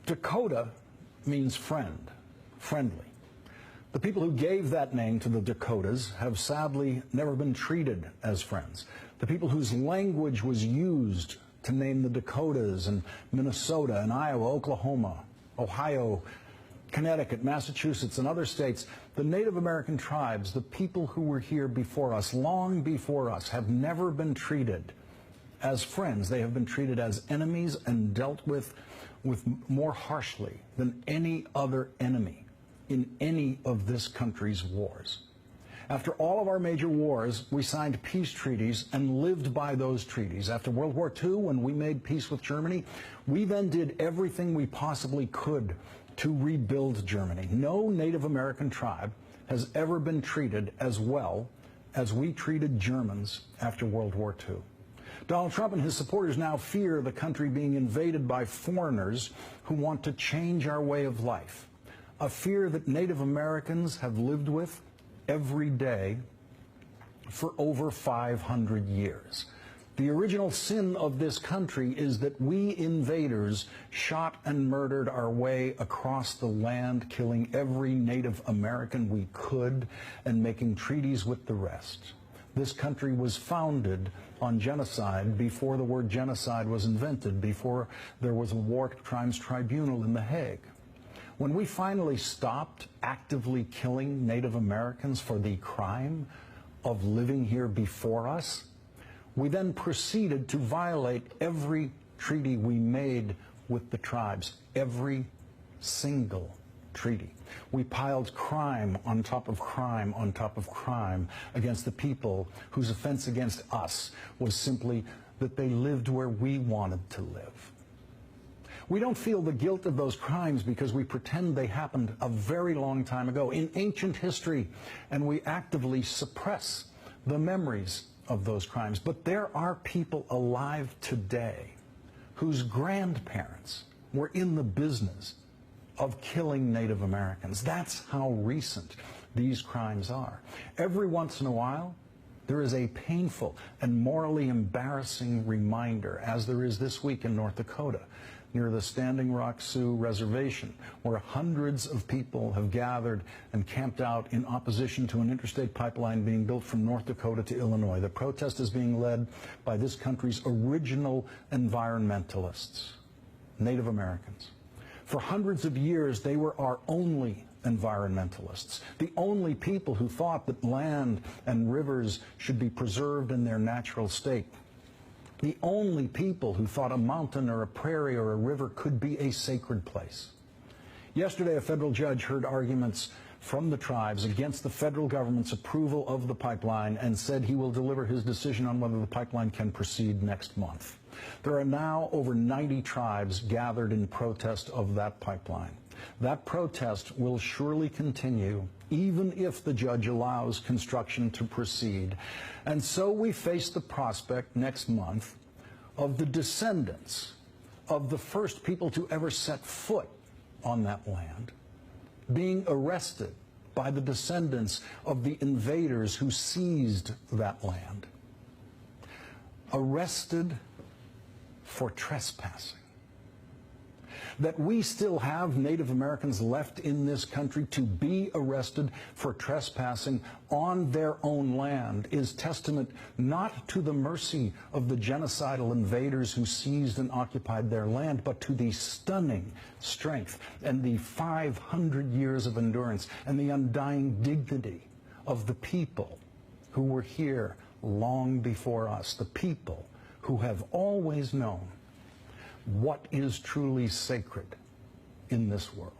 Dakota means friend, friendly. The people who gave that name to the Dakotas have sadly never been treated as friends. The people whose language was used to name the Dakotas and Minnesota and Iowa, Oklahoma, Ohio, Connecticut, Massachusetts, and other states, the Native American tribes, the people who were here before us, long before us, have never been treated as friends. They have been treated as enemies and dealt with more harshly than any other enemy in any of this country's wars. After all of our major wars, we signed peace treaties and lived by those treaties. After World War II, when we made peace with Germany, we then did everything we possibly could to rebuild Germany. No Native American tribe has ever been treated as well as we treated Germans after World War II. Donald Trump and his supporters now fear the country being invaded by foreigners who want to change our way of life, a fear that Native Americans have lived with every day for over 500 years. The original sin of this country is that we invaders shot and murdered our way across the land, killing every Native American we could and making treaties with the rest. This country was founded on genocide before the word genocide was invented, before there was a war crimes tribunal in The Hague. When we finally stopped actively killing Native Americans for the crime of living here before us, we then proceeded to violate every treaty we made with the tribes, every single treaty. We piled crime on top of crime on top of crime against the people whose offense against us was simply that they lived where we wanted to live. We don't feel the guilt of those crimes because we pretend they happened a very long time ago in ancient history, and we actively suppress the memories of those crimes. But there are people alive today whose grandparents were in the business of killing Native Americans. That's how recent these crimes are. Every once in a while, there is a painful and morally embarrassing reminder, as there is this week in North Dakota, near the Standing Rock Sioux Reservation, where hundreds of people have gathered and camped out in opposition to an interstate pipeline being built from North Dakota to Illinois. The protest is being led by this country's original environmentalists, Native Americans. For hundreds of years, they were our only environmentalists, the only people who thought that land and rivers should be preserved in their natural state, the only people who thought a mountain or a prairie or a river could be a sacred place. Yesterday, a federal judge heard arguments from the tribes against the federal government's approval of the pipeline and said he will deliver his decision on whether the pipeline can proceed next month. There are now over 90 tribes gathered in protest of that pipeline. That protest will surely continue even if the judge allows construction to proceed. And so we face the prospect next month of the descendants of the first people to ever set foot on that land being arrested by the descendants of the invaders who seized that land, arrested for trespassing. That we still have Native Americans left in this country to be arrested for trespassing on their own land is testament not to the mercy of the genocidal invaders who seized and occupied their land, but to the stunning strength and the 500 years of endurance and the undying dignity of the people who were here long before us, the people who have always known what is truly sacred in this world.